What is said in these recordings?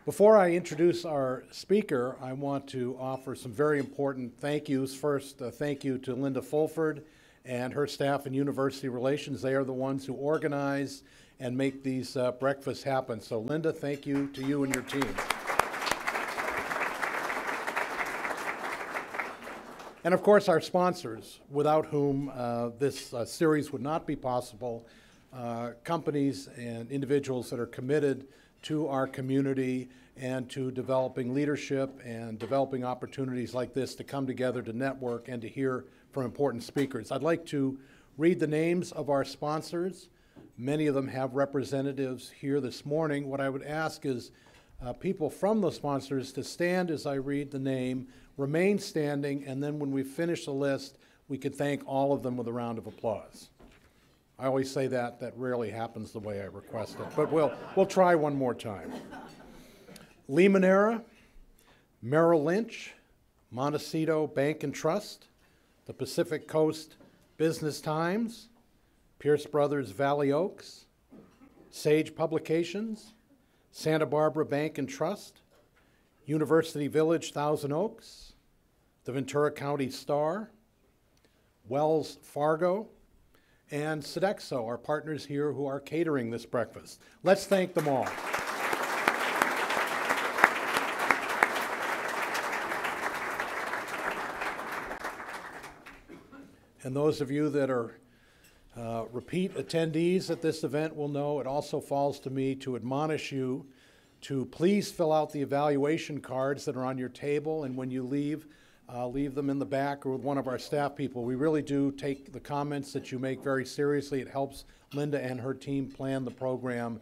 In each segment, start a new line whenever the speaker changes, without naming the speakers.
Before I introduce our speaker, I want to offer some very important thank yous. First, thank you to Linda Fulford and her staff in University Relations. They are the ones who organize and make these breakfasts happen. So Linda, thank you to you and your team. And of course, our sponsors, without whom this series would not be possible, companies and individuals that are committed to our community and to developing leadership and developing opportunities like this to come together to network and to hear from important speakers. I'd like to read the names of our sponsors. Many of them have representatives here this morning. What I would ask is people from the sponsors to stand as I read the name, remain standing, and then when we finish the list, we can thank all of them with a round of applause. I always say that. That rarely happens the way I request it, but we'll try one more time. Limoneira, Merrill Lynch, Montecito Bank and Trust, the Pacific Coast Business Times, Pierce Brothers Valley Oaks, Sage Publications, Santa Barbara Bank and Trust, University Village Thousand Oaks, the Ventura County Star, Wells Fargo, and Sodexo, our partners here who are catering this breakfast. Let's thank them all. And those of you that are repeat attendees at this event will know it also falls to me to admonish you to please fill out the evaluation cards that are on your table, and when you leave them in the back or with one of our staff people. We really do take the comments that you make very seriously. It helps Linda and her team plan the program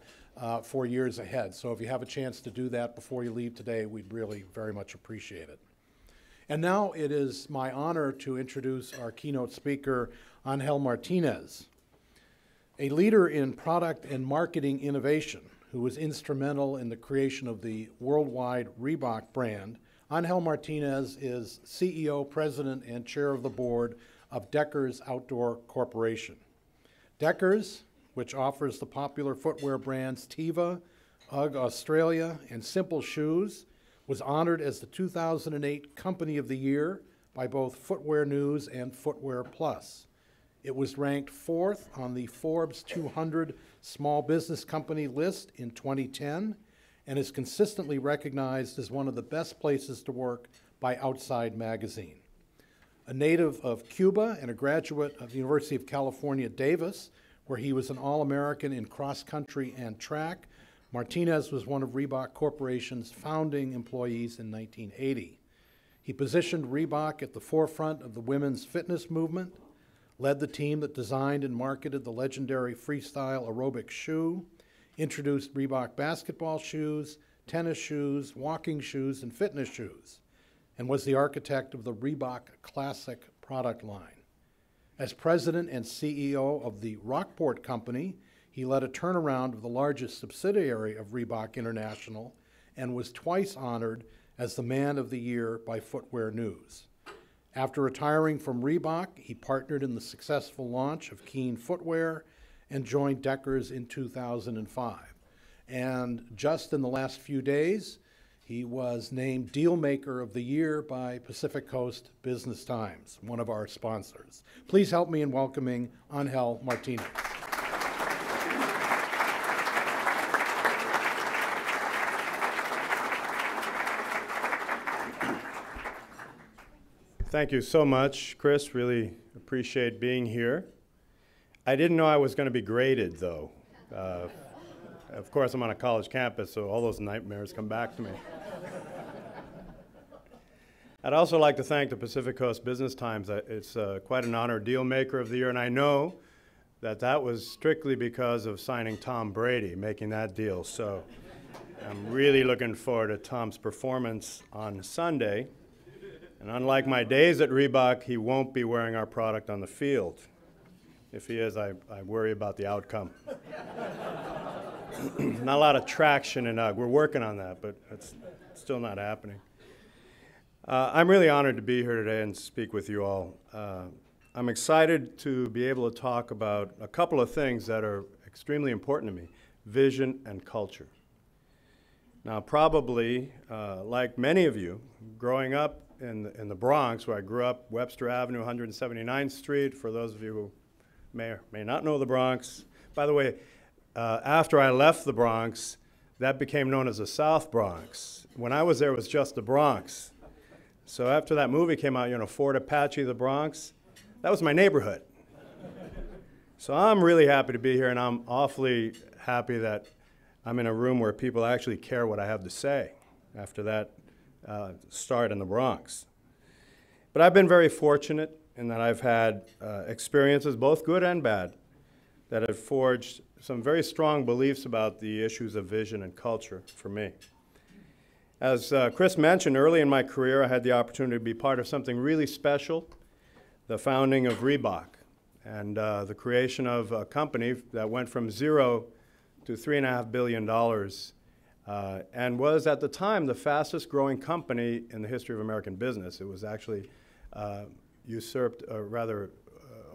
for years ahead. So if you have a chance to do that before you leave today, we'd really very much appreciate it. And now it is my honor to introduce our keynote speaker, Angel Martinez, a leader in product and marketing innovation who was instrumental in the creation of the worldwide Reebok brand. Angel Martinez is CEO, President, and Chair of the Board of Deckers Outdoor Corporation. Deckers, which offers the popular footwear brands Teva, UGG Australia, and Simple Shoes, was honored as the 2008 Company of the Year by both Footwear News and Footwear Plus. It was ranked 4th on the Forbes 200 Small Business Company list in 2010 and is consistently recognized as one of the best places to work by Outside Magazine. A native of Cuba and a graduate of the University of California, Davis, where he was an All-American in cross-country and track, Martinez was one of Reebok Corporation's founding employees in 1980. He positioned Reebok at the forefront of the women's fitness movement, led the team that designed and marketed the legendary freestyle aerobic shoe, introduced Reebok basketball shoes, tennis shoes, walking shoes, and fitness shoes, and was the architect of the Reebok Classic product line. As president and CEO of the Rockport Company, he led a turnaround of the largest subsidiary of Reebok International and was twice honored as the Man of the Year by Footwear News. After retiring from Reebok, he partnered in the successful launch of Keen Footwear and joined Deckers in 2005. And just in the last few days, he was named Dealmaker of the Year by Pacific Coast Business Times, one of our sponsors. Please help me in welcoming Angel Martinez.
Thank you so much, Chris. Really appreciate being here. I didn't know I was going to be graded, though. Of course, I'm on a college campus, so all those nightmares come back to me. I'd also like to thank the Pacific Coast Business Times. It's quite an honor, Dealmaker of the Year, and I know that was strictly because of signing Tom Brady, making that deal. So I'm really looking forward to Tom's performance on Sunday. And unlike my days at Reebok, he won't be wearing our product on the field. If he is, I worry about the outcome. Not a lot of traction in UGG. We're working on that, but it's still not happening. I'm really honored to be here today and speak with you all. I'm excited to be able to talk about a couple of things that are extremely important to me: vision and culture. Now, probably, like many of you, growing up in the Bronx, where I grew up, Webster Avenue, 179th Street, for those of you who may or may not know the Bronx. By the way, after I left the Bronx, that became known as the South Bronx. When I was there, it was just the Bronx. So after that movie came out, you know, Fort Apache, the Bronx, that was my neighborhood. So I'm really happy to be here, and I'm awfully happy that I'm in a room where people actually care what I have to say after that start in the Bronx. But I've been very fortunate in that I've had experiences, both good and bad, that have forged some very strong beliefs about the issues of vision and culture for me. As Chris mentioned, early in my career, I had the opportunity to be part of something really special, the founding of Reebok, and the creation of a company that went from zero to $3.5 billion, and was at the time the fastest growing company in the history of American business. It was actually usurped, or rather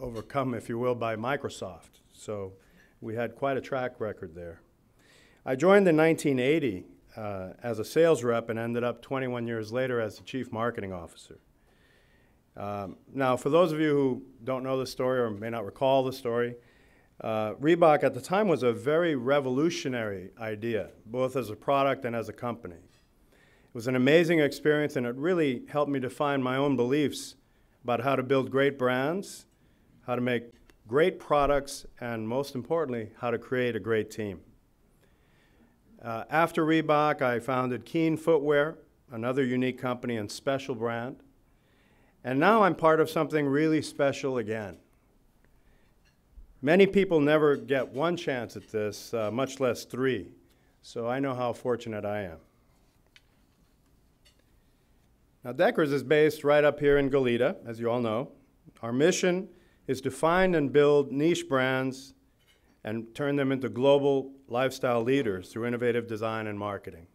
overcome, if you will, by Microsoft. So we had quite a track record there. I joined in 1980 as a sales rep and ended up 21 years later as the chief marketing officer. Now, for those of you who don't know the story or may not recall the story, Reebok at the time was a very revolutionary idea, both as a product and as a company. It was an amazing experience, and it really helped me define my own beliefs about how to build great brands, how to make great products, and most importantly, how to create a great team. After Reebok, I founded Keen Footwear, another unique company and special brand. And now I'm part of something really special again. Many people never get one chance at this, much less three. So I know how fortunate I am. Now, Deckers is based right up here in Goleta, as you all know. Our mission is to find and build niche brands and turn them into global lifestyle leaders through innovative design and marketing.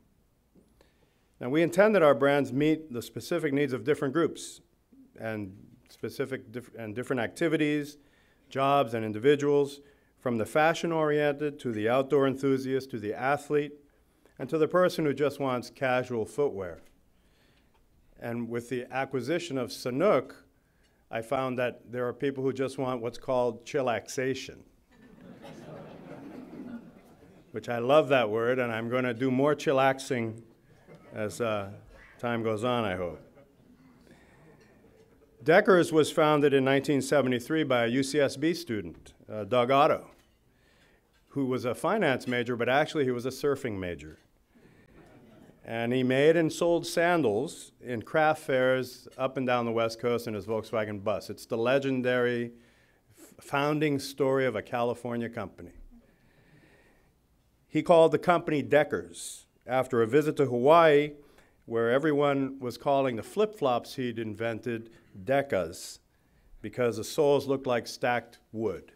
Now, we intend that our brands meet the specific needs of different groups and different activities, jobs, and individuals, from the fashion-oriented to the outdoor enthusiast to the athlete and to the person who just wants casual footwear. And with the acquisition of Sanuk, I found that there are people who just want what's called chillaxation, which I love that word, and I'm going to do more chillaxing as time goes on, I hope. Deckers was founded in 1973 by a UCSB student, Doug Otto, who was a finance major, but actually he was a surfing major. And he made and sold sandals in craft fairs up and down the West Coast in his Volkswagen bus. It's the legendary founding story of a California company. He called the company Deckers after a visit to Hawaii, where everyone was calling the flip-flops he'd invented Decas because the soles looked like stacked wood.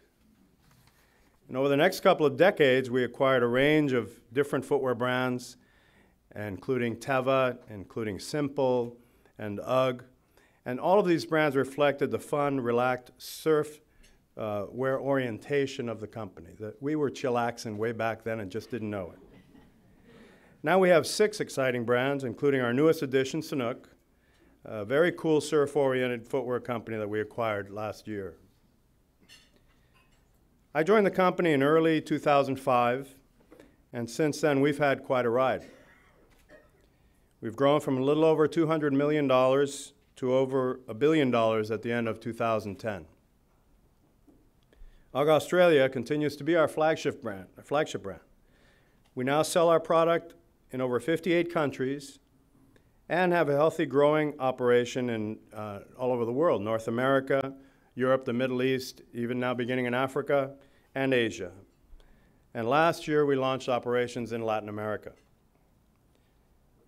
And over the next couple of decades, we acquired a range of different footwear brands, including Teva, including Simple, and UGG. And all of these brands reflected the fun, relaxed surf wear orientation of the company. That we were chillaxing way back then and just didn't know it. Now we have 6 exciting brands, including our newest addition, Sanuk, a very cool surf-oriented footwear company that we acquired last year. I joined the company in early 2005, and since then we've had quite a ride. We've grown from a little over $200 million to over $1 billion at the end of 2010. UGG Australia continues to be our flagship brand. We now sell our product in over 58 countries and have a healthy growing operation in all over the world, North America, Europe, the Middle East, even now beginning in Africa and Asia. And last year we launched operations in Latin America.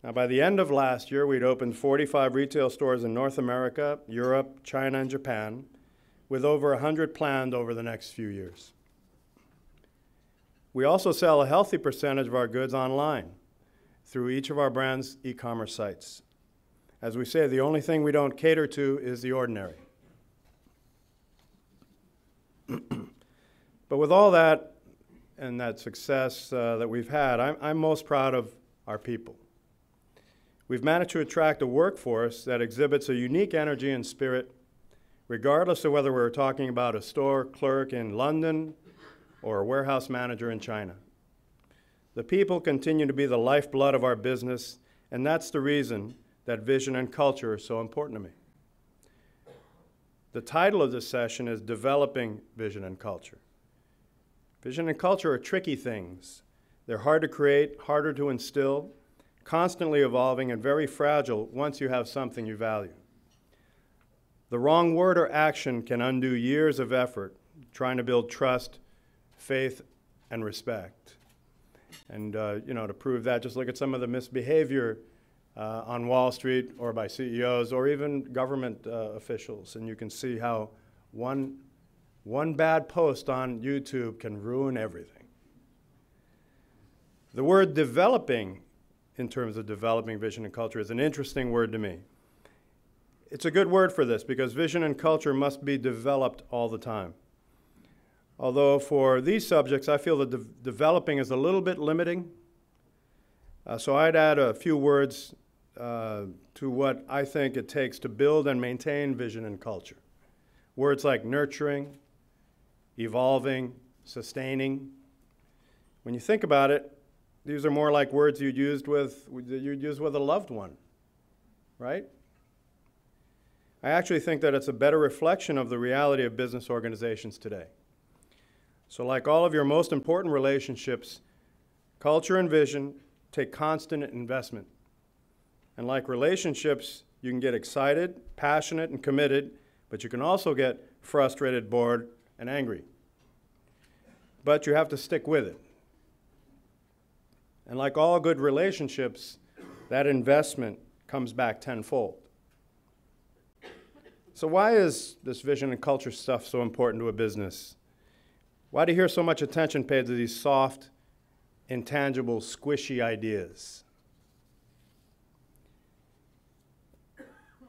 Now, by the end of last year, we'd opened 45 retail stores in North America, Europe, China, and Japan, with over 100 planned over the next few years. We also sell a healthy percentage of our goods online through each of our brands' e-commerce sites. As we say, the only thing we don't cater to is the ordinary. But with all that and that success that we've had, I'm most proud of our people. We've managed to attract a workforce that exhibits a unique energy and spirit, regardless of whether we're talking about a store clerk in London or a warehouse manager in China. The people continue to be the lifeblood of our business, and that's the reason that vision and culture are so important to me. The title of this session is Developing Vision and Culture. Vision and culture are tricky things. They're hard to create, harder to instill, constantly evolving, and very fragile once you have something you value. The wrong word or action can undo years of effort trying to build trust, faith, and respect. And to prove that, just look at some of the misbehavior on Wall Street or by CEOs or even government officials, and you can see how one bad post on YouTube can ruin everything. The word developing, in terms of developing vision and culture, is an interesting word to me. It's a good word for this because vision and culture must be developed all the time. Although for these subjects, I feel that developing is a little bit limiting. So I'd add a few words to what I think it takes to build and maintain vision and culture. Words like nurturing, evolving, sustaining. When you think about it, these are more like words you'd use with a loved one, right? I actually think that it's a better reflection of the reality of business organizations today. So like all of your most important relationships, culture and vision take constant investment. And like relationships, you can get excited, passionate, and committed, but you can also get frustrated, bored, and angry. But you have to stick with it. And like all good relationships, that investment comes back tenfold. So why is this vision and culture stuff so important to a business? Why do you hear so much attention paid to these soft, intangible, squishy ideas?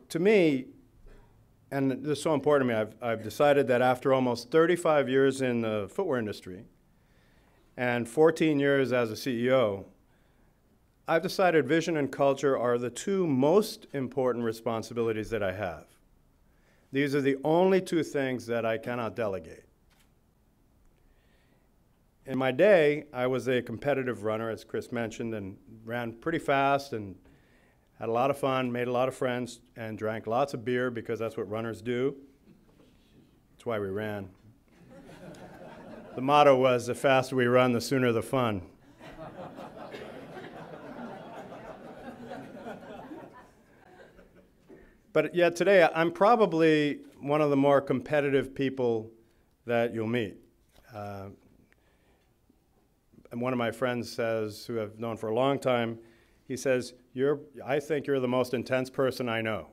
To me, and this is so important to me, I've decided that after almost 35 years in the footwear industry and 14 years as a CEO, I've decided vision and culture are the two most important responsibilities that I have. These are the only two things that I cannot delegate. In my day, I was a competitive runner, as Chris mentioned, and ran pretty fast and had a lot of fun, made a lot of friends, and drank lots of beer because that's what runners do. That's why we ran. The motto was, the faster we run, the sooner the fun. But yet today, I'm probably one of the more competitive people that you'll meet. And one of my friends says, who I've known for a long time, he says, I think you're the most intense person I know.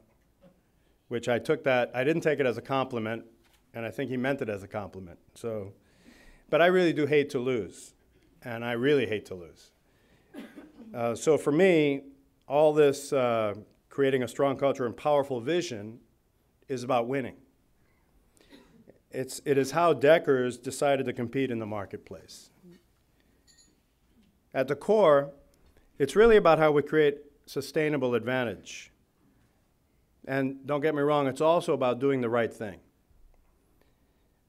Which I didn't take it as a compliment, and I think he meant it as a compliment. But I really do hate to lose, and I really hate to lose. So for me, all this creating a strong culture and powerful vision is about winning. It is how Deckers decided to compete in the marketplace. At the core, it's really about how we create sustainable advantage. And don't get me wrong, it's also about doing the right thing.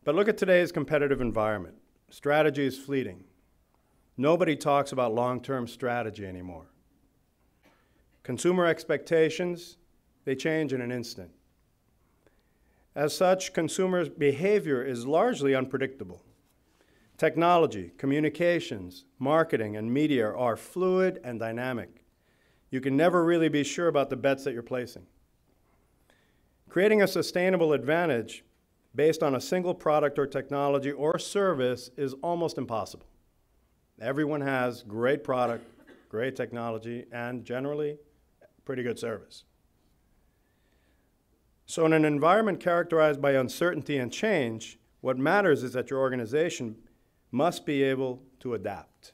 But look at today's competitive environment. Strategy is fleeting. Nobody talks about long-term strategy anymore. Consumer expectations, they change in an instant. As such, consumers' behavior is largely unpredictable. Technology, communications, marketing, and media are fluid and dynamic. You can never really be sure about the bets that you're placing. Creating a sustainable advantage based on a single product or technology or service is almost impossible. Everyone has great product, great technology, and generally pretty good service. So in an environment characterized by uncertainty and change, what matters is that your organization must be able to adapt.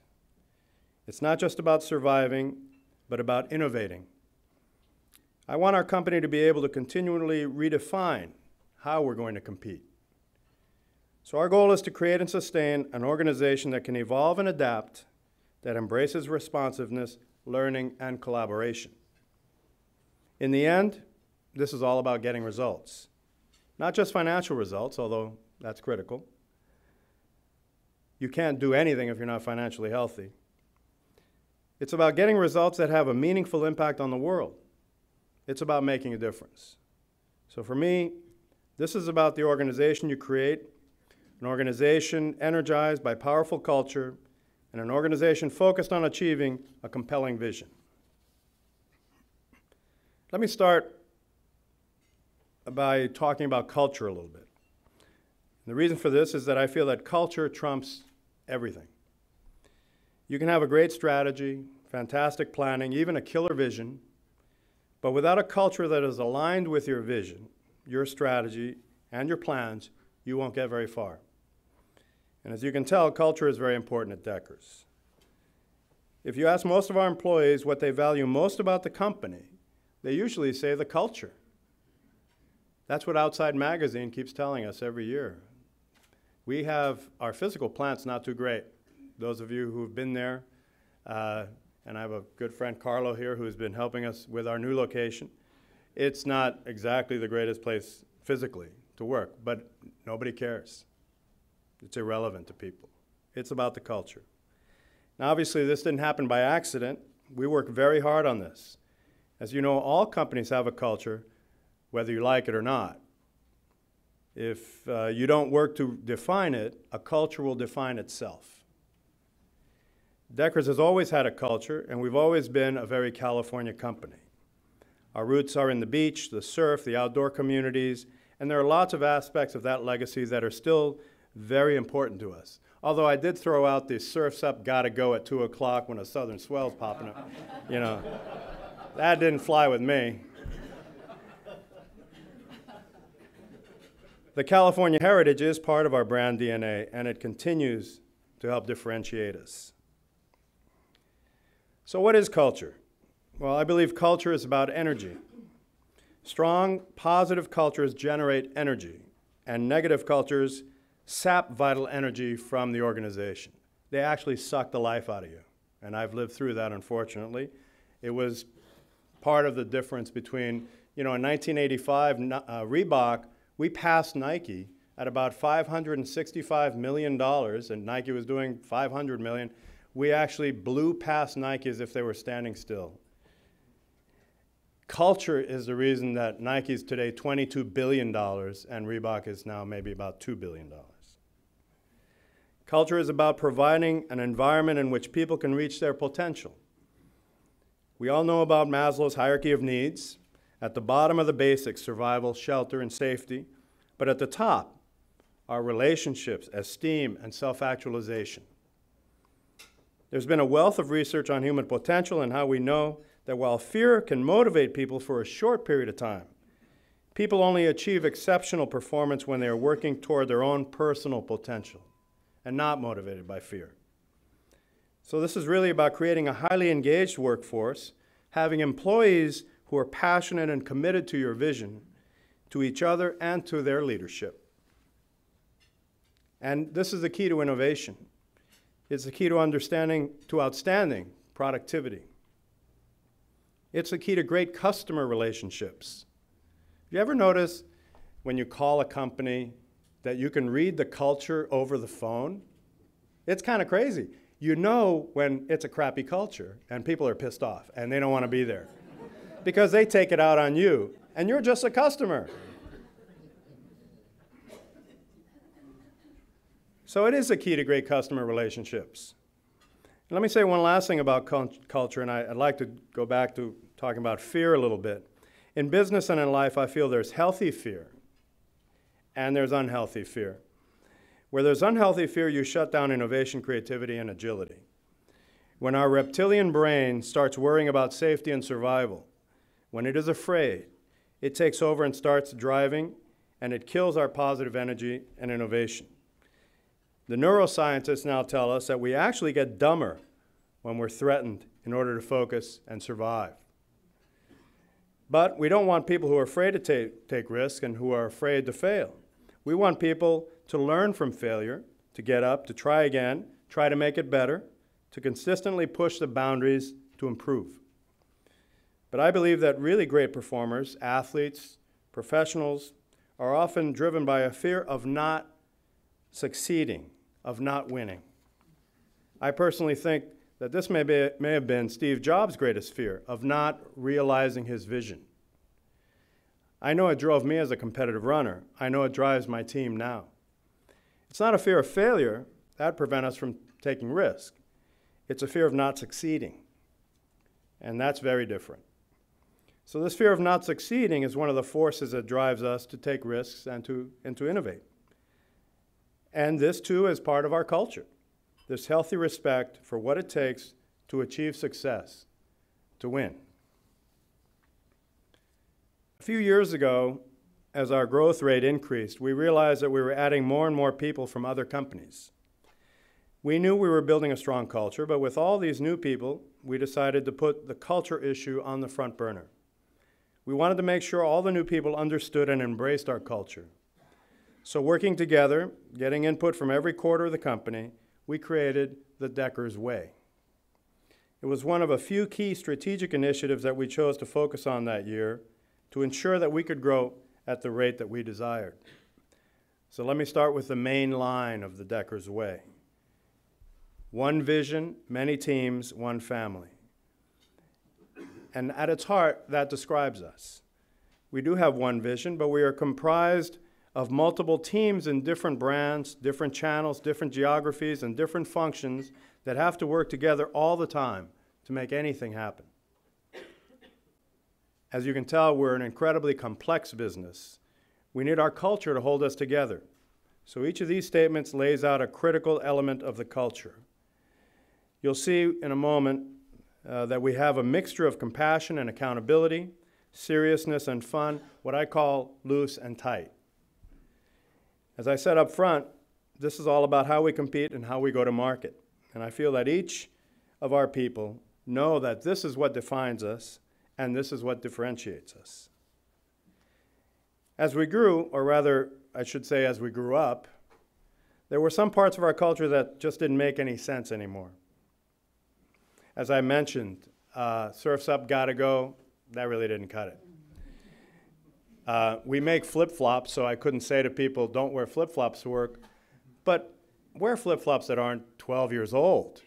It's not just about surviving, but about innovating. I want our company to be able to continually redefine how we're going to compete. So our goal is to create and sustain an organization that can evolve and adapt, that embraces responsiveness, learning, and collaboration. In the end, this is all about getting results. Not just financial results, although that's critical. You can't do anything if you're not financially healthy. It's about getting results that have a meaningful impact on the world. It's about making a difference. So for me, this is about the organization you create, an organization energized by powerful culture, and an organization focused on achieving a compelling vision. Let me start by talking about culture a little bit. And the reason for this is that I feel that culture trumps everything. You can have a great strategy, fantastic planning, even a killer vision, but without a culture that is aligned with your vision, your strategy, and your plans, you won't get very far. And as you can tell, culture is very important at Deckers. If you ask most of our employees what they value most about the company, they usually say the culture. That's what Outside Magazine keeps telling us every year. We have our physical plant's not too great. Those of you who've been there, and I have a good friend, Carlo, here, who's been helping us with our new location. It's not exactly the greatest place physically to work, but nobody cares. It's irrelevant to people. It's about the culture. Now, obviously, this didn't happen by accident. We work very hard on this. As you know, all companies have a culture, whether you like it or not. If you don't work to define it, a culture will define itself. Deckers has always had a culture, and we've always been a very California company. Our roots are in the beach, the surf, the outdoor communities, and there are lots of aspects of that legacy that are still very important to us. Although I did throw out the surf's up, gotta go at 2 o'clock when a southern swell's popping up. You know, that didn't fly with me. The California heritage is part of our brand DNA, and it continues to help differentiate us. So what is culture? Well, I believe culture is about energy. Strong, positive cultures generate energy, and negative cultures sap vital energy from the organization. They actually suck the life out of you, and I've lived through that, unfortunately. It was part of the difference between, in 1985, Reebok, we passed Nike at about $565 million, and Nike was doing $500 million. We actually blew past Nike as if they were standing still. Culture is the reason that Nike is today $22 billion and Reebok is now maybe about $2 billion. Culture is about providing an environment in which people can reach their potential. We all know about Maslow's hierarchy of needs. At the bottom are the basics, survival, shelter, and safety. But at the top are relationships, esteem, and self-actualization. There's been a wealth of research on human potential and how we know that while fear can motivate people for a short period of time, people only achieve exceptional performance when they are working toward their own personal potential and not motivated by fear. So this is really about creating a highly engaged workforce, having employees who are passionate and committed to your vision, to each other and to their leadership. And this is the key to innovation. It's the key to outstanding productivity. It's the key to great customer relationships. You ever notice when you call a company that you can read the culture over the phone? It's kind of crazy. You know when it's a crappy culture and people are pissed off and they don't want to be there because they take it out on you and you're just a customer. So it is the key to great customer relationships. And let me say one last thing about culture, and I'd like to go back to talking about fear a little bit. In business and in life, I feel there's healthy fear and there's unhealthy fear. Where there's unhealthy fear, you shut down innovation, creativity, and agility. When our reptilian brain starts worrying about safety and survival, when it is afraid, it takes over and starts driving, and it kills our positive energy and innovation. The neuroscientists now tell us that we actually get dumber when we're threatened in order to focus and survive. But we don't want people who are afraid to take risks and who are afraid to fail. We want people to learn from failure, to get up, to try again, try to make it better, to consistently push the boundaries to improve. But I believe that really great performers, athletes, professionals, are often driven by a fear of not succeeding, of not winning. I personally think that this may have been Steve Jobs' greatest fear, of not realizing his vision. I know it drove me as a competitive runner. I know it drives my team now. It's not a fear of failure. That prevents us from taking risk. It's a fear of not succeeding. And that's very different. So this fear of not succeeding is one of the forces that drives us to take risks and to innovate. And this, too, is part of our culture. This healthy respect for what it takes to achieve success, to win. A few years ago, as our growth rate increased, we realized that we were adding more and more people from other companies. We knew we were building a strong culture, but with all these new people, we decided to put the culture issue on the front burner. We wanted to make sure all the new people understood and embraced our culture. So working together, getting input from every quarter of the company, we created the Deckers Way. It was one of a few key strategic initiatives that we chose to focus on that year to ensure that we could grow at the rate that we desired. So let me start with the main line of the Deckers Way. One vision, many teams, one family. And at its heart, that describes us. We do have one vision, but we are comprised of multiple teams in different brands, different channels, different geographies, and different functions that have to work together all the time to make anything happen. As you can tell, we're an incredibly complex business. We need our culture to hold us together. So each of these statements lays out a critical element of the culture. You'll see in a moment that we have a mixture of compassion and accountability, seriousness and fun, what I call loose and tight. As I said up front, this is all about how we compete and how we go to market. And I feel that each of our people know that this is what defines us and this is what differentiates us. As we grew, or rather, I should say as we grew up, there were some parts of our culture that just didn't make any sense anymore. As I mentioned, surf's up, gotta go, that really didn't cut it. We make flip-flops, so I couldn't say to people, don't wear flip-flops to work, but wear flip-flops that aren't 12 years old.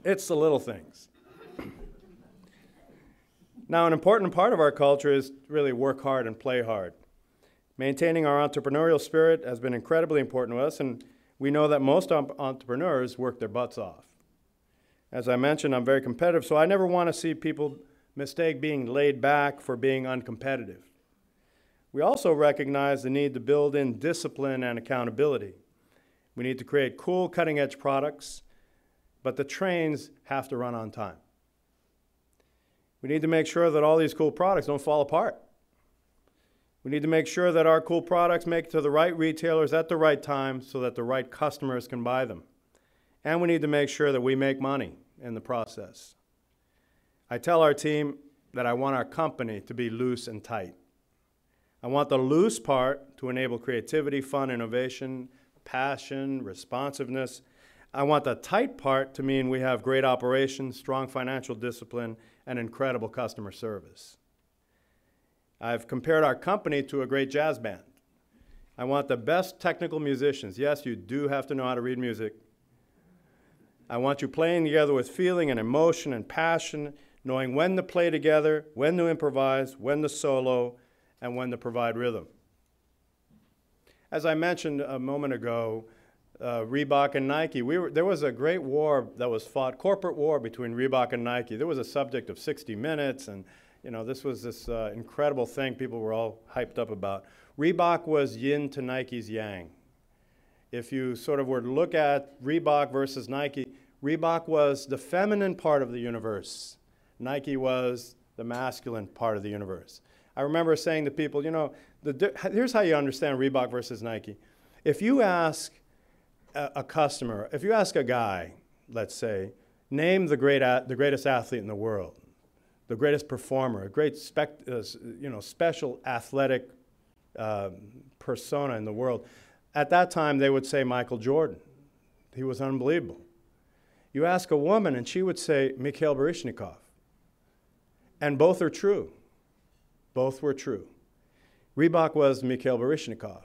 It's the little things. Now, an important part of our culture is really work hard and play hard. Maintaining our entrepreneurial spirit has been incredibly important to us, and we know that most entrepreneurs work their butts off. As I mentioned, I'm very competitive, so I never want to see people mistake being laid back for being uncompetitive. We also recognize the need to build in discipline and accountability. We need to create cool, cutting-edge products, but the trains have to run on time. We need to make sure that all these cool products don't fall apart. We need to make sure that our cool products make it to the right retailers at the right time so that the right customers can buy them. And we need to make sure that we make money in the process. I tell our team that I want our company to be loose and tight. I want the loose part to enable creativity, fun, innovation, passion, responsiveness. I want the tight part to mean we have great operations, strong financial discipline, and incredible customer service. I've compared our company to a great jazz band. I want the best technical musicians. Yes, you do have to know how to read music. I want you playing together with feeling and emotion and passion, knowing when to play together, when to improvise, when to solo, and when to provide rhythm. As I mentioned a moment ago, Reebok and Nike, there was a great war that was fought, corporate war between Reebok and Nike. There was a subject of 60 Minutes, and this was this incredible thing people were all hyped up about. Reebok was yin to Nike's yang. If you sort of were to look at Reebok versus Nike, Reebok was the feminine part of the universe. Nike was the masculine part of the universe. I remember saying to people, here's how you understand Reebok versus Nike. If you ask a customer, if you ask a guy, let's say, name the greatest athlete in the world, the greatest performer, a great special athletic persona in the world, at that time they would say Michael Jordan. He was unbelievable. You ask a woman and she would say Mikhail Baryshnikov. And both are true. Both were true. Reebok was Mikhail Baryshnikov.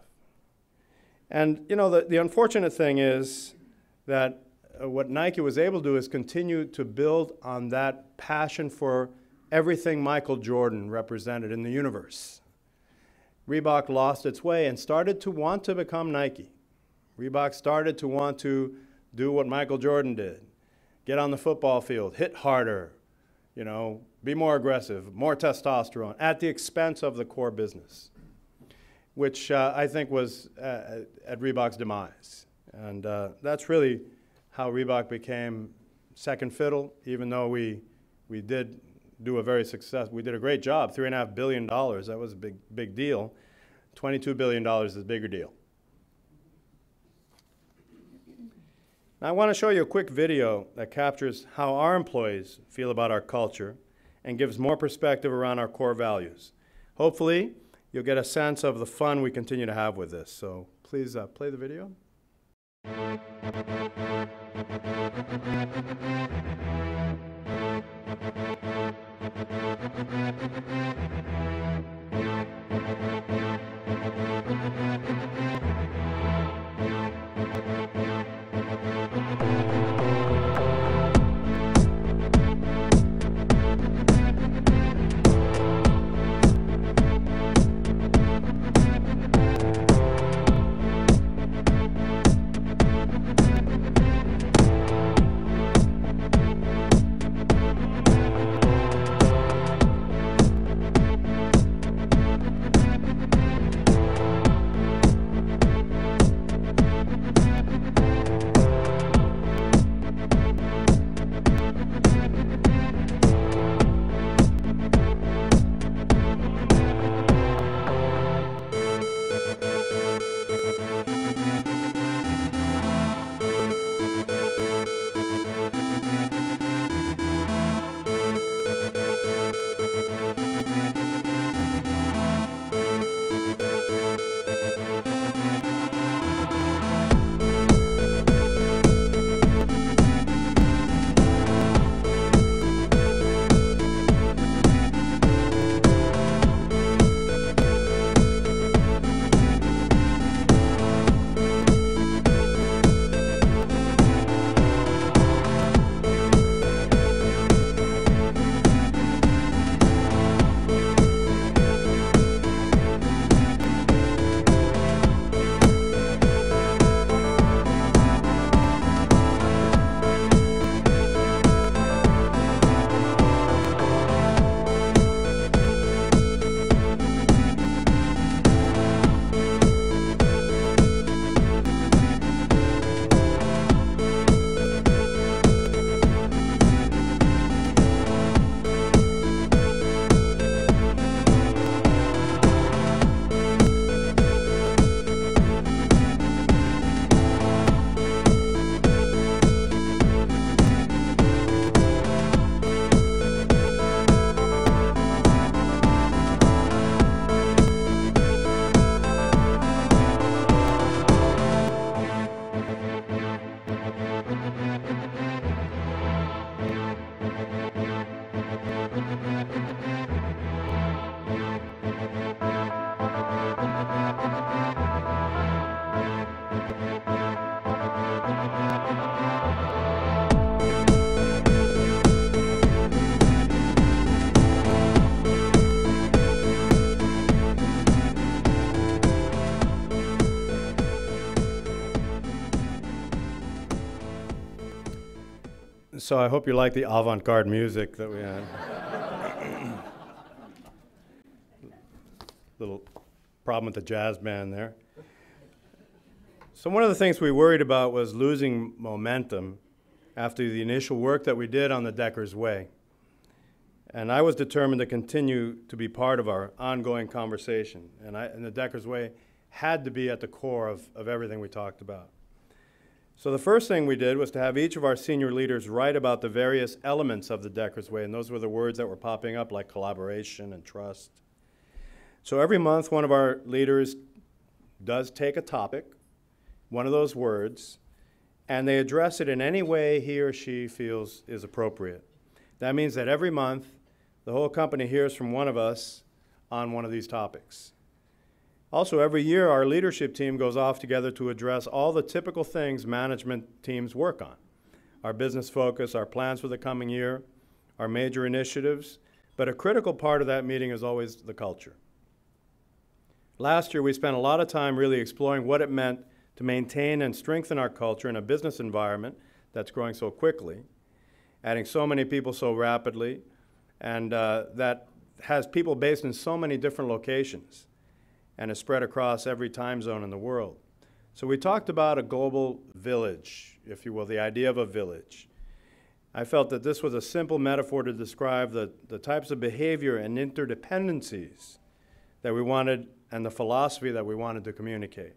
And you know, the unfortunate thing is that what Nike was able to do is continue to build on that passion for everything Michael Jordan represented in the universe. Reebok lost its way and started to want to become Nike. Reebok started to want to do what Michael Jordan did. Get on the football field, hit harder, you know, be more aggressive, more testosterone, at the expense of the core business, which I think was at Reebok's demise. And that's really how Reebok became second fiddle, even though we did do a very successful, we did a great job, $3.5 billion, that was a big deal. $22 billion is a bigger deal. Now I want to show you a quick video that captures how our employees feel about our culture and gives more perspective around our core values. Hopefully, you'll get a sense of the fun we continue to have with this. So please play the video. So I hope you like the avant-garde music that we had. Little problem with the jazz band there. So one of the things we worried about was losing momentum after the initial work that we did on the Deckers Way. And I was determined to continue to be part of our ongoing conversation. And the Deckers Way had to be at the core of everything we talked about. So the first thing we did was to have each of our senior leaders write about the various elements of the Deckers Way, and those were the words that were popping up, like collaboration and trust. So every month, one of our leaders does take a topic, one of those words, and they address it in any way he or she feels is appropriate. That means that every month, the whole company hears from one of us on one of these topics. Also, every year, our leadership team goes off together to address all the typical things management teams work on. Our business focus, our plans for the coming year, our major initiatives, but a critical part of that meeting is always the culture. Last year, we spent a lot of time really exploring what it meant to maintain and strengthen our culture in a business environment that's growing so quickly, adding so many people so rapidly, and that has people based in so many different locations and is spread across every time zone in the world. So we talked about a global village, if you will, the idea of a village. I felt that this was a simple metaphor to describe the types of behavior and interdependencies that we wanted and the philosophy that we wanted to communicate.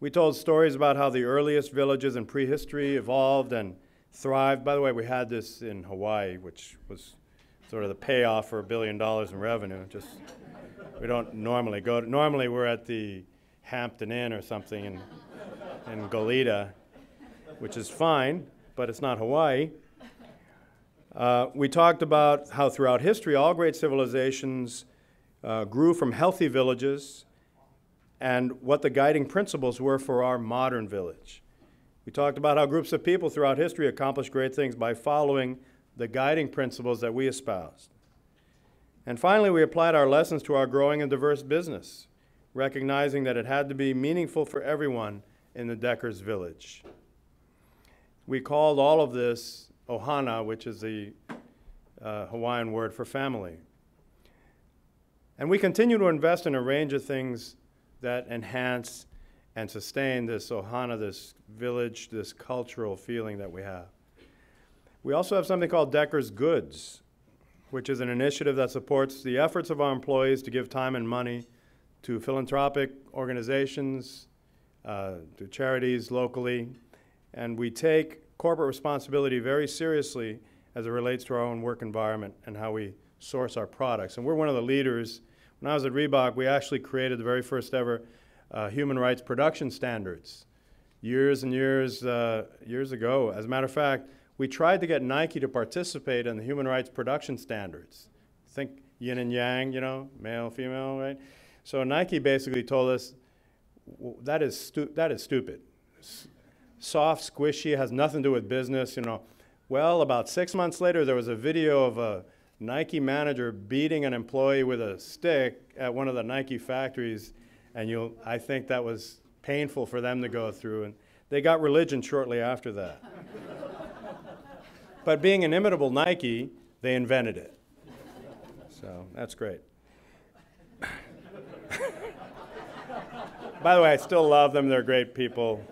We told stories about how the earliest villages in prehistory evolved and thrived. By the way, we had this in Hawaii, which was sort of the payoff for $1 billion in revenue. Just, we don't normally go to, normally we're at the Hampton Inn or something in Goleta, which is fine, but it's not Hawaii. We talked about how throughout history, all great civilizations grew from healthy villages and what the guiding principles were for our modern village. We talked about how groups of people throughout history accomplished great things by following the guiding principles that we espoused. And finally, we applied our lessons to our growing and diverse business, recognizing that it had to be meaningful for everyone in the Deckers village. We called all of this ohana, which is the Hawaiian word for family. And we continue to invest in a range of things that enhance and sustain this ohana, this village, this cultural feeling that we have. We also have something called Deckers Goods, which is an initiative that supports the efforts of our employees to give time and money to philanthropic organizations, to charities locally. And we take corporate responsibility very seriously as it relates to our own work environment and how we source our products. And we're one of the leaders. When I was at Reebok, we actually created the very first ever human rights production standards years and years ago. As a matter of fact, we tried to get Nike to participate in the human rights production standards. Think yin and yang, you know, male, female, right? So Nike basically told us, that is stupid. Soft, squishy, has nothing to do with business, you know. Well, about 6 months later, there was a video of a Nike manager beating an employee with a stick at one of the Nike factories, and I think that was painful for them to go through, and they got religion shortly after that. But being inimitable Nike, they invented it. So that's great. By the way, I still love them. They're great people.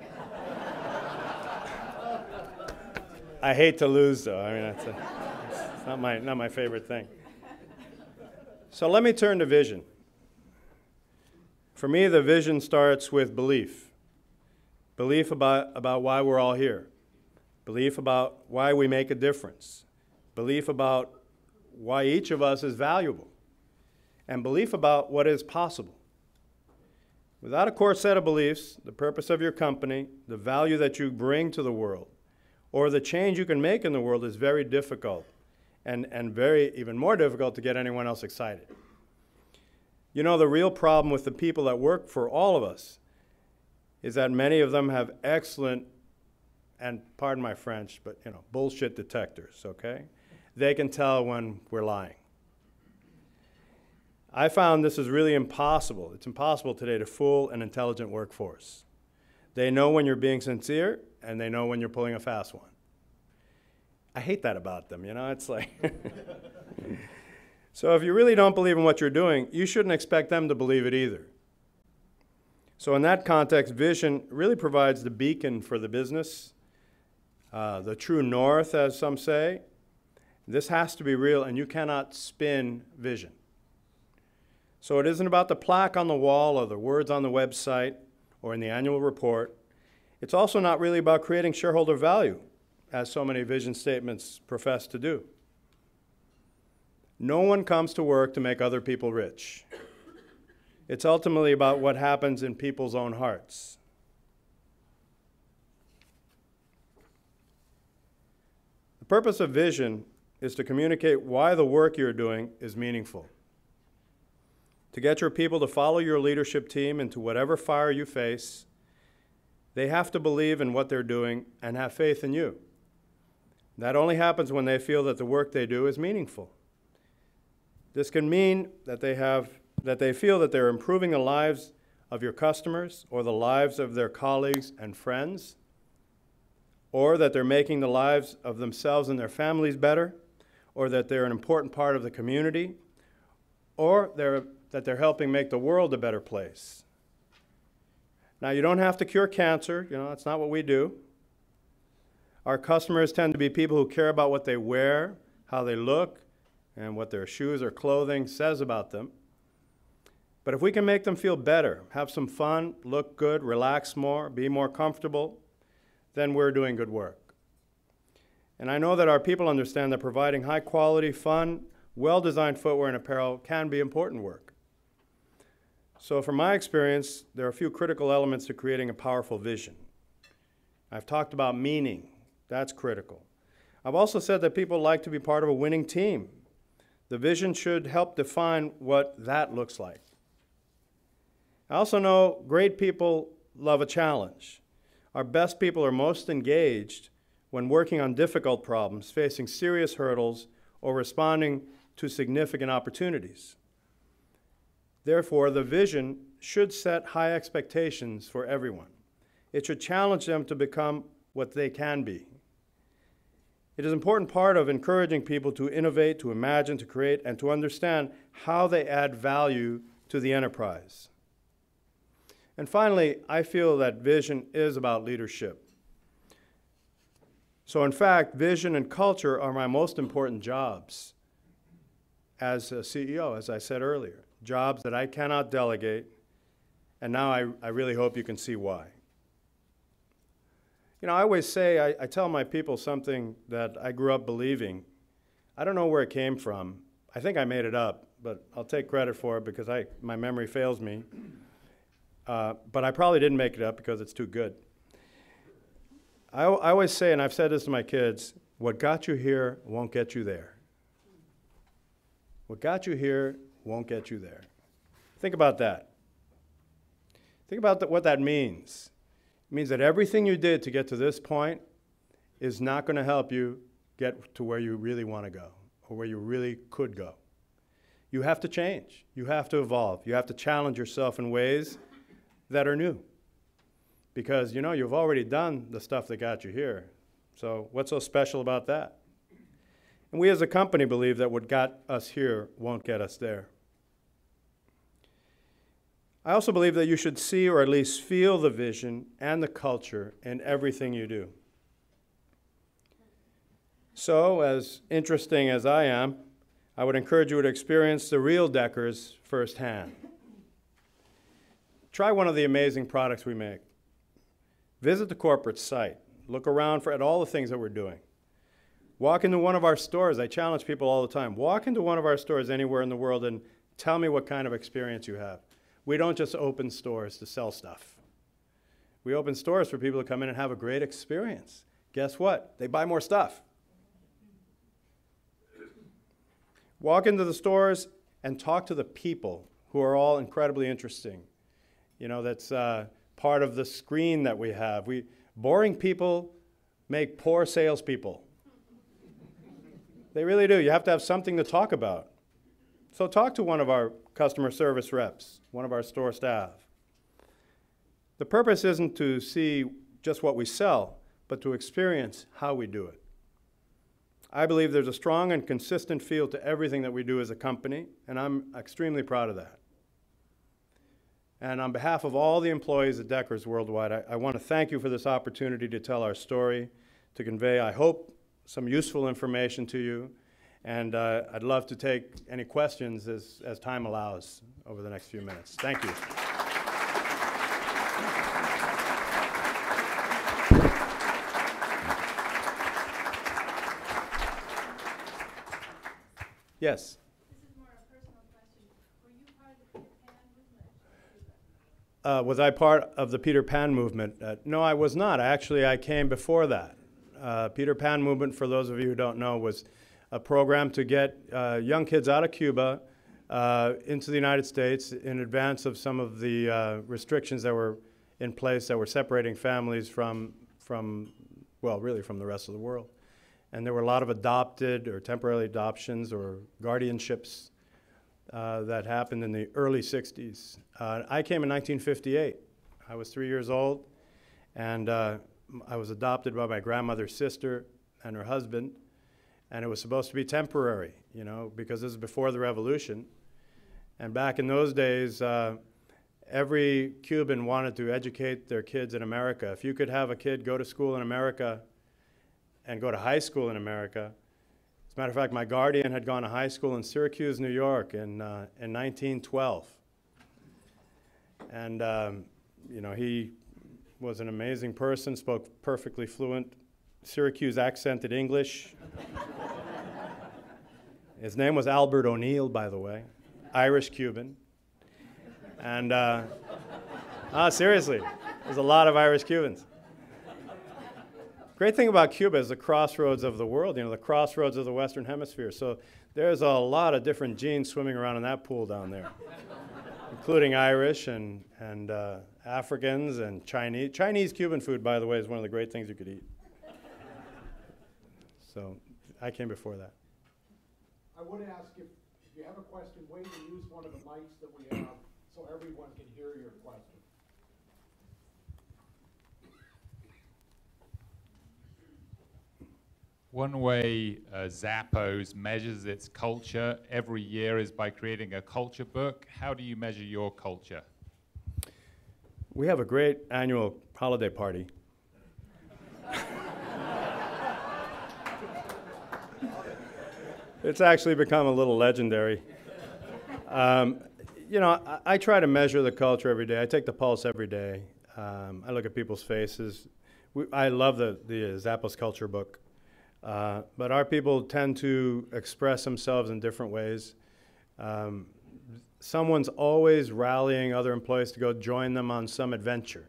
I hate to lose, though. I mean, it's not my favorite thing. So let me turn to vision. For me, the vision starts with belief. Belief about why we're all here. Belief about why we make a difference. Belief about why each of us is valuable. And belief about what is possible. Without a core set of beliefs, the purpose of your company, the value that you bring to the world, or the change you can make in the world is very difficult and even more difficult to get anyone else excited. You know, the real problem with the people that work for all of us is that many of them have excellent, and pardon my French, but you know, bullshit detectors, okay? They can tell when we're lying. I found this is really impossible. It's impossible today to fool an intelligent workforce. They know when you're being sincere, and they know when you're pulling a fast one. I hate that about them, you know? It's like... So if you really don't believe in what you're doing, you shouldn't expect them to believe it either. So in that context, vision really provides the beacon for the business, the true north, as some say. This has to be real, and you cannot spin vision. So it isn't about the plaque on the wall or the words on the website or in the annual report. It's also not really about creating shareholder value, as so many vision statements profess to do. No one comes to work to make other people rich. It's ultimately about what happens in people's own hearts. The purpose of vision is to communicate why the work you're doing is meaningful. To get your people to follow your leadership team into whatever fire you face, they have to believe in what they're doing and have faith in you. That only happens when they feel that the work they do is meaningful. This can mean that they feel that they're improving the lives of your customers or the lives of their colleagues and friends, or that they're making the lives of themselves and their families better, or that they're an important part of the community, or that they're helping make the world a better place. Now, you don't have to cure cancer. That's not what we do. Our customers tend to be people who care about what they wear, how they look, and what their shoes or clothing says about them. But if we can make them feel better, have some fun, look good, relax more, be more comfortable, then we're doing good work. And I know that our people understand that providing high-quality, fun, well-designed footwear and apparel can be important work. So from my experience, there are a few critical elements to creating a powerful vision. I've talked about meaning. That's critical. I've also said that people like to be part of a winning team. The vision should help define what that looks like. I also know great people love a challenge. Our best people are most engaged when working on difficult problems, facing serious hurdles, or responding to significant opportunities. Therefore, the vision should set high expectations for everyone. It should challenge them to become what they can be. It is an important part of encouraging people to innovate, to imagine, to create, and to understand how they add value to the enterprise. And finally, I feel that vision is about leadership. So in fact, vision and culture are my most important jobs as a CEO, as I said earlier, jobs that I cannot delegate, and now I really hope you can see why. I always say, I tell my people something that I grew up believing. I don't know where it came from. I think I made it up, but I'll take credit for it because my memory fails me. But I probably didn't make it up because it's too good. I always say, and I've said this to my kids, what got you here won't get you there. What got you here won't get you there. Think about that. Think about what that means. It means that everything you did to get to this point is not going to help you get to where you really want to go or where you really could go. You have to change. You have to evolve. You have to challenge yourself in ways that are new. Because, you've already done the stuff that got you here. So what's so special about that? And we as a company believe that what got us here won't get us there. I also believe that you should see or at least feel the vision and the culture in everything you do. So, as interesting as I am, I would encourage you to experience the real Deckers firsthand. Try one of the amazing products we make. Visit the corporate site. Look around at all the things that we're doing. Walk into one of our stores. I challenge people all the time. Walk into one of our stores anywhere in the world and tell me what kind of experience you have. We don't just open stores to sell stuff. We open stores for people to come in and have a great experience. Guess what? They buy more stuff. Walk into the stores and talk to the people who are all incredibly interesting. That's part of the screen that we have. Boring people make poor salespeople. They really do. You have to have something to talk about. So talk to one of our customer service reps, one of our store staff. The purpose isn't to see just what we sell, but to experience how we do it. I believe there's a strong and consistent feel to everything that we do as a company, and I'm extremely proud of that. And on behalf of all the employees at Deckers worldwide, I want to thank you for this opportunity to tell our story, to convey, I hope, some useful information to you. And I'd love to take any questions as time allows over the next few minutes. Thank you. Yes?
This is more a personal question. Were you part of the Peter Pan movement?
Was I part of the Peter Pan movement? No, I was not. I came before that. Peter Pan movement, for those of you who don't know, was a program to get young kids out of Cuba into the United States in advance of some of the restrictions that were in place that were separating families from, well, really from the rest of the world. And there were a lot of adopted or temporary adoptions or guardianships that happened in the early 60s. I came in 1958. I was 3 years old, and I was adopted by my grandmother's sister and her husband, and it was supposed to be temporary, you know, because this is before the revolution. And back in those days, every Cuban wanted to educate their kids in America. If you could have a kid go to school in America and go to high school in America. As a matter of fact, my guardian had gone to high school in Syracuse, New York in 1912. And, you know, he was an amazing person, spoke perfectly fluent Syracuse accented English. His name was Albert O'Neill, by the way, Irish Cuban. And, seriously, there's a lot of Irish Cubans. Great thing about Cuba is the crossroads of the world, you know, the crossroads of the Western Hemisphere. So there's a lot of different genes swimming around in that pool down there, including Irish and Africans and Chinese. Chinese Cuban food, by the way, is one of the great things you could eat. So I came before that.
I would ask if you have a question, wait and use one of the mics that we have so everyone can hear your question.
One way Zappos measures its culture every year is by creating a culture book. How do you measure your culture?
We have a great annual holiday party. It's actually become a little legendary. You know, I try to measure the culture every day. I take the pulse every day. I look at people's faces. I love the Zappos culture book. But our people tend to express themselves in different ways. Someone's always rallying other employees to go join them on some adventure,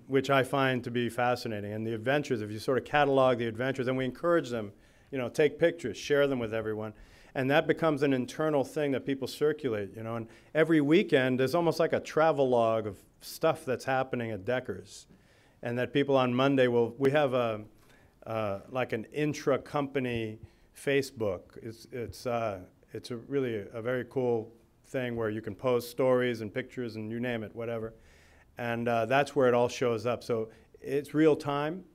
which I find to be fascinating. And the adventures, if you sort of catalog the adventures, and we encourage them, you know, take pictures, share them with everyone. And that becomes an internal thing that people circulate, you know. And every weekend, there's almost like a travel log of stuff that's happening at Deckers. And that people on Monday we have like an intra-company Facebook. It's really a very cool thing where you can post stories and pictures and you name it, whatever. And that's where it all shows up. So it's real time.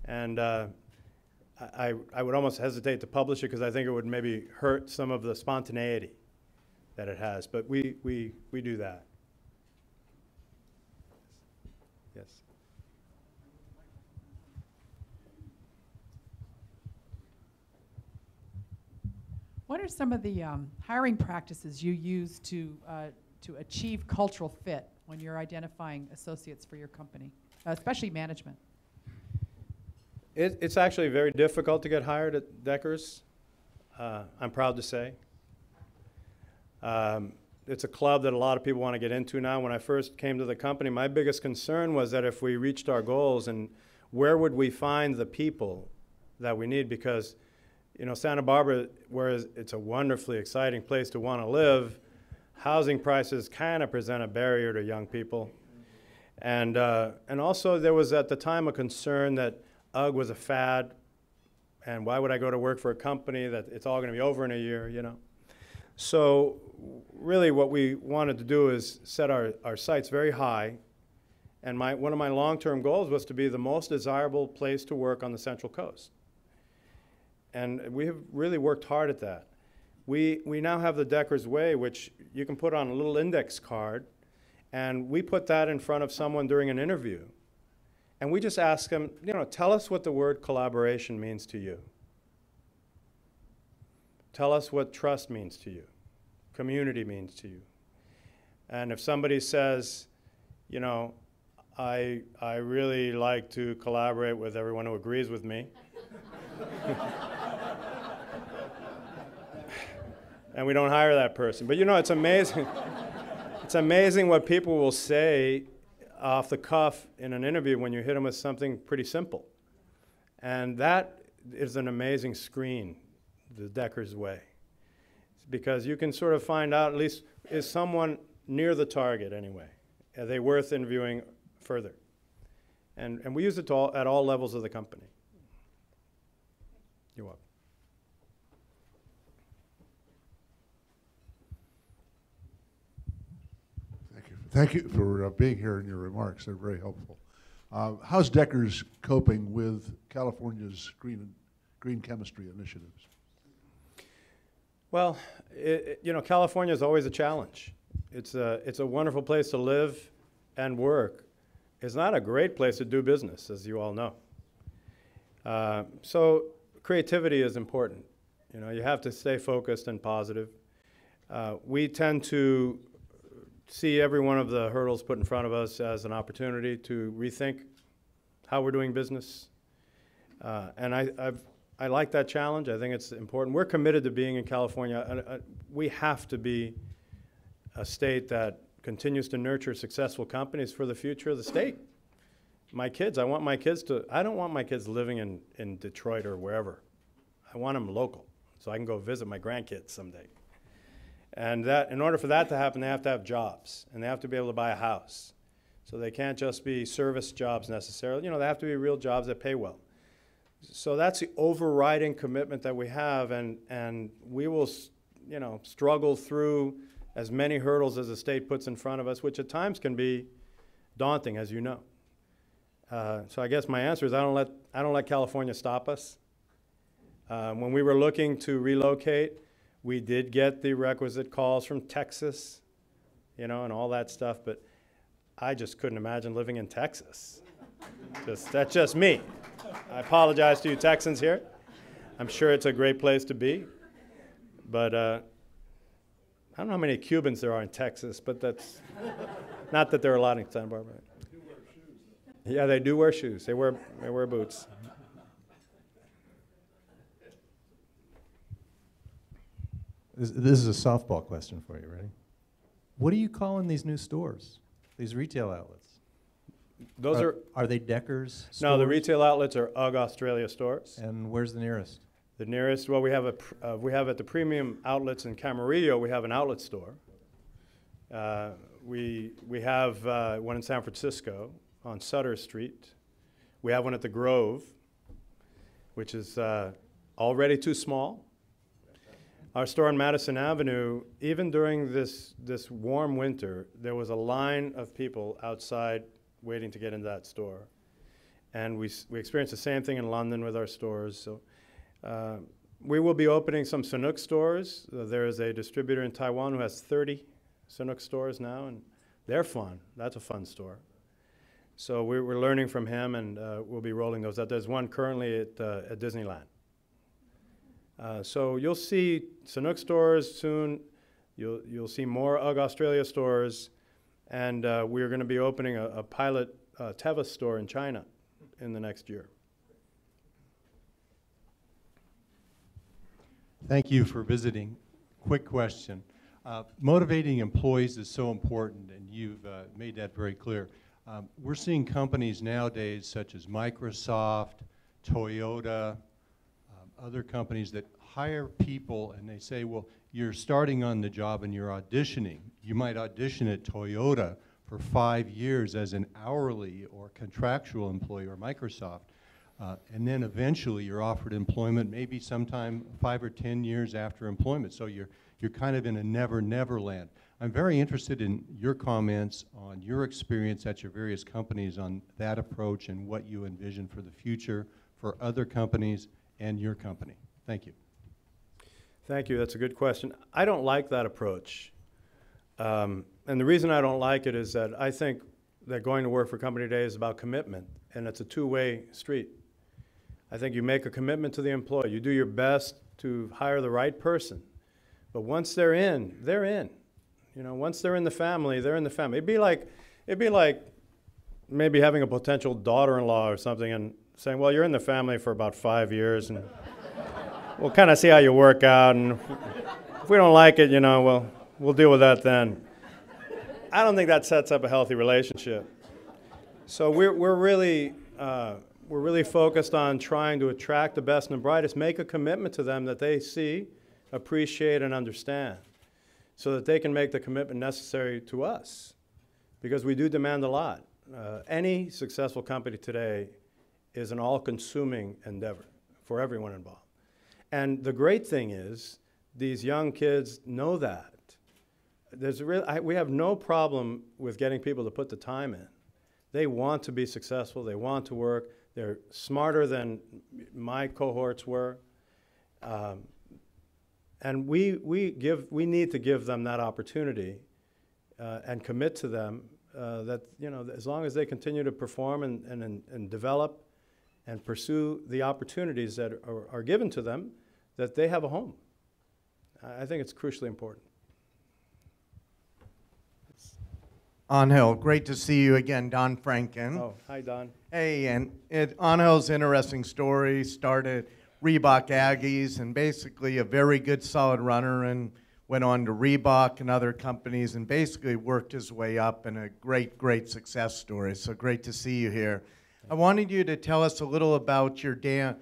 And I would almost hesitate to publish it because I think it would maybe hurt some of the spontaneity that it has. But we do that. Yes.
What are some of the hiring practices you use to achieve cultural fit when you're identifying associates for your company, especially management?
It's actually very difficult to get hired at Deckers, I'm proud to say. It's a club that a lot of people want to get into now. When I first came to the company, my biggest concern was that if we reached our goals, and where would we find the people that we need? Because, you know, Santa Barbara, whereas it's a wonderfully exciting place to want to live, housing prices kind of present a barrier to young people. And also there was at the time a concern that UGG was a fad, and why would I go to work for a company that it's all going to be over in a year, you know? So really what we wanted to do is set our sights very high, and one of my long-term goals was to be the most desirable place to work on the Central Coast. And we have really worked hard at that. We now have the Deckers Way, which you can put on a little index card, and we put that in front of someone during an interview. And we just ask them, you know, tell us what the word collaboration means to you. Tell us what trust means to you, community means to you. And if somebody says, you know, I really like to collaborate with everyone who agrees with me, and we don't hire that person. But you know, it's amazing. It's amazing what people will say off the cuff in an interview when you hit them with something pretty simple. And that is an amazing screen, the Decker's Way. Because you can sort of find out, at least, is someone near the target anyway? Are they worth interviewing further? And we use it at all levels of the company. You're welcome.
Thank you. Thank you for being here and your remarks. They're very helpful. How's Deckers coping with California's green chemistry initiatives?
Well, California is always a challenge. It's a wonderful place to live and work. It's not a great place to do business, as you all know. So creativity is important. You have to stay focused and positive. We tend to see every one of the hurdles put in front of us as an opportunity to rethink how we're doing business. And I like that challenge. I think it's important. We're committed to being in California. We have to be a state that continues to nurture successful companies for the future of the state. My kids, I don't want my kids living in Detroit or wherever. I want them local, so I can go visit my grandkids someday. And in order for that to happen, they have to have jobs, and they have to be able to buy a house. So they can't just be service jobs necessarily. They have to be real jobs that pay well. So that's the overriding commitment that we have, and we will, struggle through as many hurdles as the state puts in front of us, which at times can be daunting, as you know. So I guess my answer is I don't let California stop us. When we were looking to relocate, we did get the requisite calls from Texas, and all that stuff, but I just couldn't imagine living in Texas. That's just me. I apologize to you Texans here. I'm sure it's a great place to be, but I don't know how many Cubans there are in Texas, but that's not that there are a lot in Santa Barbara. They do wear shoes. Yeah, they do wear shoes. They wear boots.
This is a softball question for you, ready? What do you call in these new stores, these retail outlets? Are they Deckers stores?
No, the retail outlets are UGG Australia stores.
And where's the nearest?
The nearest, well, we have at the premium outlets in Camarillo, we have an outlet store. We have one in San Francisco on Sutter Street. We have one at the Grove, which is already too small. Our store on Madison Avenue, even during this warm winter, there was a line of people outside waiting to get into that store. And we experienced the same thing in London with our stores. So we will be opening some Sanuk stores. There is a distributor in Taiwan who has 30 Sanuk stores now, and they're fun. That's a fun store. So we're learning from him, and we'll be rolling those out. There's one currently at Disneyland. So you'll see Sanuk stores soon. You'll see more UGG Australia stores, and we're going to be opening a pilot Teva store in China in the next year.
Thank you for visiting. Quick question. Motivating employees is so important, and you've made that very clear. We're seeing companies nowadays such as Microsoft, Toyota, other companies that hire people and they say, well, you're starting on the job and you're auditioning. You might audition at Toyota for 5 years as an hourly or contractual employee, or Microsoft, and then eventually you're offered employment maybe sometime 5 or 10 years after employment. So you're kind of in a never land. I'm very interested in your comments on your experience at your various companies on that approach and what you envision for the future for other companies and your company. Thank you.
Thank you. That's a good question. I don't like that approach. And the reason I don't like it is that I think that going to work for a company today is about commitment, and it's a two-way street. I think you make a commitment to the employee. You do your best to hire the right person. But once they're in, they're in. Once they're in the family, they're in the family. It'd be like maybe having a potential daughter-in-law or something and saying, well, you're in the family for about 5 years, and we'll kind of see how you work out, and if we don't like it, we'll deal with that then. I don't think that sets up a healthy relationship. So we're we're really focused on trying to attract the best and the brightest, make a commitment to them that they see, appreciate, and understand, so that they can make the commitment necessary to us, because we do demand a lot. Any successful company today is an all-consuming endeavor for everyone involved. And the great thing is, these young kids know that. We have no problem with getting people to put the time in. They want to be successful, they want to work, they're smarter than my cohorts were. And we need to give them that opportunity and commit to them that, you know, as long as they continue to perform and develop and pursue the opportunities that are given to them, that they have a home. I think it's crucially important.
Angel, great to see you again, Don Franken.
Oh, hi, Don.
Hey, and Angel's interesting story started Reebok Aggies, and basically a very good solid runner, and went on to Reebok and other companies, and basically worked his way up in a great, great success story. So great to see you here. I wanted you to tell us a little about your Dan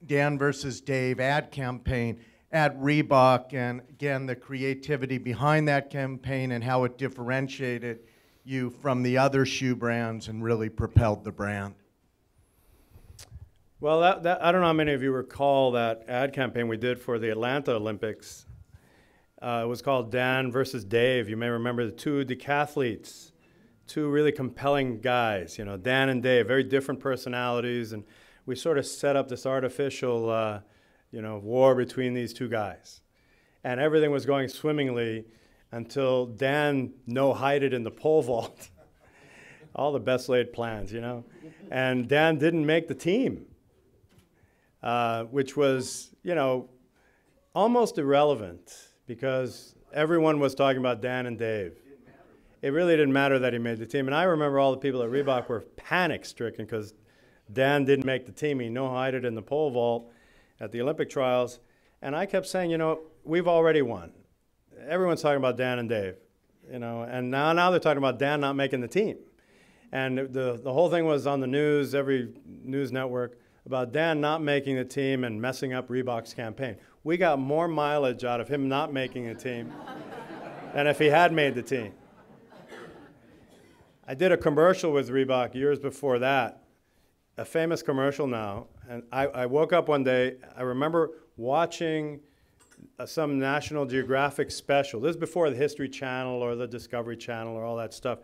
versus Dave ad campaign at Reebok, and again, the creativity behind that campaign and how it differentiated you from the other shoe brands and really propelled the brand.
Well, I don't know how many of you recall that ad campaign we did for the Atlanta Olympics. It was called Dan versus Dave. You may remember the two decathletes, two really compelling guys, you know, Dan and Dave, very different personalities, and we sort of set up this artificial war between these two guys. And everything was going swimmingly until Dan no-hided in the pole vault. All the best laid plans, you know. And Dan didn't make the team, which was, you know, almost irrelevant because everyone was talking about Dan and Dave. It really didn't matter that he made the team. And I remember all the people at Reebok were panic-stricken because Dan didn't make the team. He no-hided in the pole vault at the Olympic trials, and I kept saying, you know, we've already won. Everyone's talking about Dan and Dave, you know, and now they're talking about Dan not making the team. And the whole thing was on the news, every news network, about Dan not making the team and messing up Reebok's campaign. We got more mileage out of him not making the team than if he had made the team. I did a commercial with Reebok years before that, a famous commercial now, and I woke up one day, I remember watching some National Geographic special. This is before the History Channel or the Discovery Channel or all that stuff.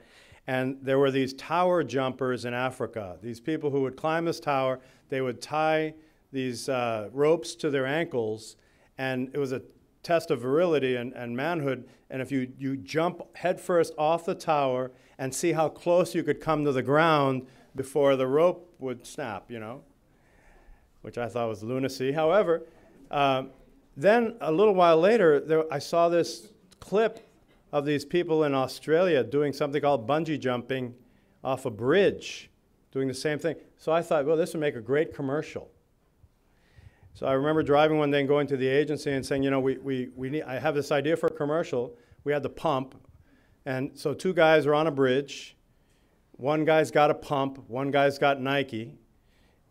And there were these tower jumpers in Africa, these people who would climb this tower, they would tie these ropes to their ankles, and it was a test of virility and manhood, and if you jump headfirst off the tower and see how close you could come to the ground before the rope would snap, you know, which I thought was lunacy. However, then a little while later, I saw this clip of these people in Australia doing something called bungee jumping off a bridge, doing the same thing. So I thought, well, this would make a great commercial. So I remember driving one day and going to the agency and saying, you know, I have this idea for a commercial. We had the pump, and so two guys are on a bridge. One guy's got a pump, one guy's got Nike.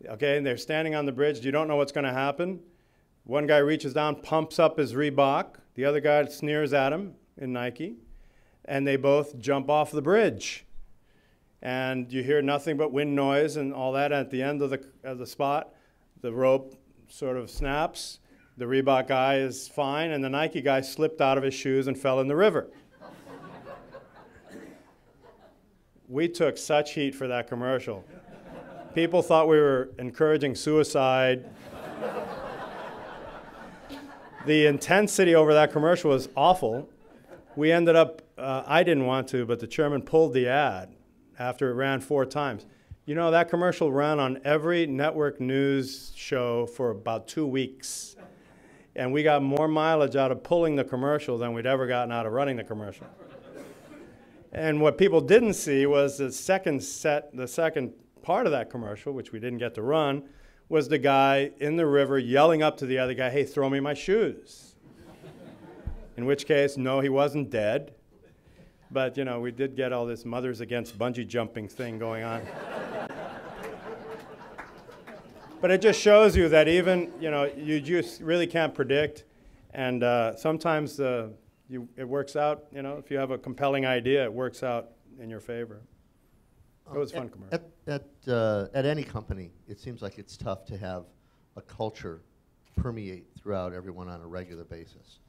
Okay, and they're standing on the bridge. You don't know what's going to happen. One guy reaches down, pumps up his Reebok. The other guy sneers at him in Nike. And they both jump off the bridge. And you hear nothing but wind noise and all that. At the end of the spot, the rope sort of snaps. The Reebok guy is fine, and the Nike guy slipped out of his shoes and fell in the river. We took such heat for that commercial. People thought we were encouraging suicide. The intensity over that commercial was awful. We ended up, I didn't want to, but the chairman pulled the ad after it ran 4 times. You know, that commercial ran on every network news show for about 2 weeks. And we got more mileage out of pulling the commercial than we'd ever gotten out of running the commercial. And what people didn't see was the second part of that commercial, which we didn't get to run, was the guy in the river yelling up to the other guy, hey, throw me my shoes. In which case, no, he wasn't dead. But, you know, we did get all this Mothers Against Bungee Jumping thing going on. But it just shows you that even, you just really can't predict. And sometimes it works out, if you have a compelling idea, it works out in your favor. It was a fun commercial.
At any company, it seems like it's tough to have a culture permeate throughout everyone on a regular basis.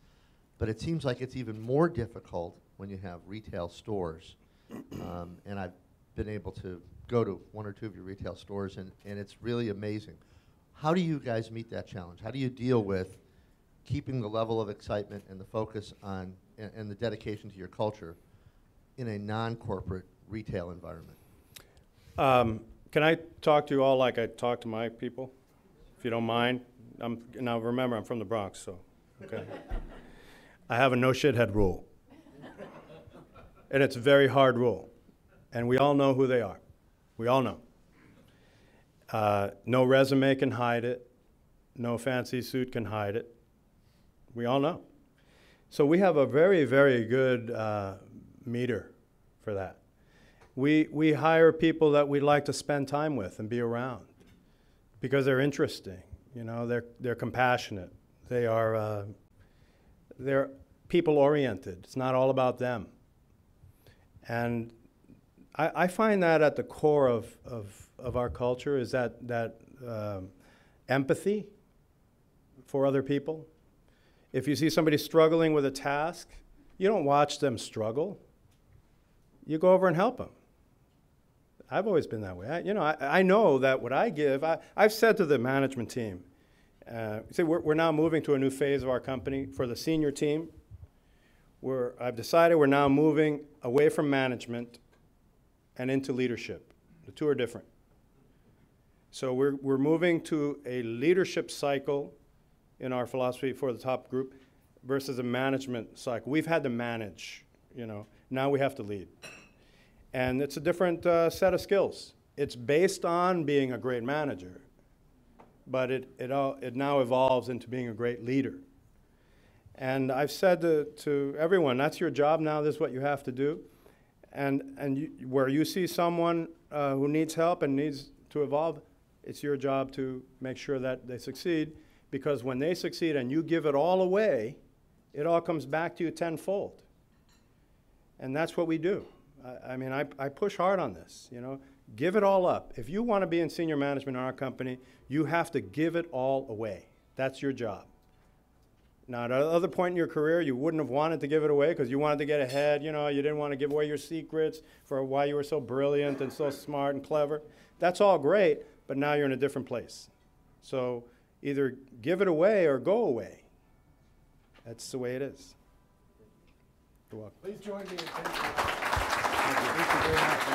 But it seems like it's even more difficult when you have retail stores. And I've been able to go to one or two of your retail stores, and it's really amazing. How do you guys meet that challenge? How do you deal with keeping the level of excitement and the focus on and the dedication to your culture in a non-corporate retail environment?
Can I talk to you all like I talk to my people, if you don't mind? Now remember, I'm from the Bronx, so, okay. I have a no shithead rule. And it's a very hard rule. And we all know who they are. We all know. No resume can hide it. No fancy suit can hide it. We all know. So we have a very, very good meter for that. We hire people that we like to spend time with and be around because they're interesting. They're compassionate. They're people-oriented. It's not all about them. And I find that at the core of our culture is that empathy for other people. If you see somebody struggling with a task, you don't watch them struggle. You go over and help them. I've always been that way. I know that what I give, I've said to the management team, we're now moving to a new phase of our company. For the senior team, I've decided we're now moving away from management and into leadership. The two are different. So we're moving to a leadership cycle in our philosophy for the top group versus a management cycle. We've had to manage, now we have to lead. And it's a different set of skills. It's based on being a great manager, but it now evolves into being a great leader. And I've said to everyone, that's your job now, this is what you have to do. And where you see someone who needs help and needs to evolve, it's your job to make sure that they succeed, because when they succeed and you give it all away, it all comes back to you tenfold. And that's what we do. I push hard on this, Give it all up. If you want to be in senior management in our company, you have to give it all away. That's your job. Now, at another point in your career, you wouldn't have wanted to give it away because you wanted to get ahead. You didn't want to give away your secrets for why you were so brilliant and so smart and clever. That's all great, but now you're in a different place. So either give it away or go away. That's the way it is. You're welcome.
Please join me in thanking you. Thank you very much.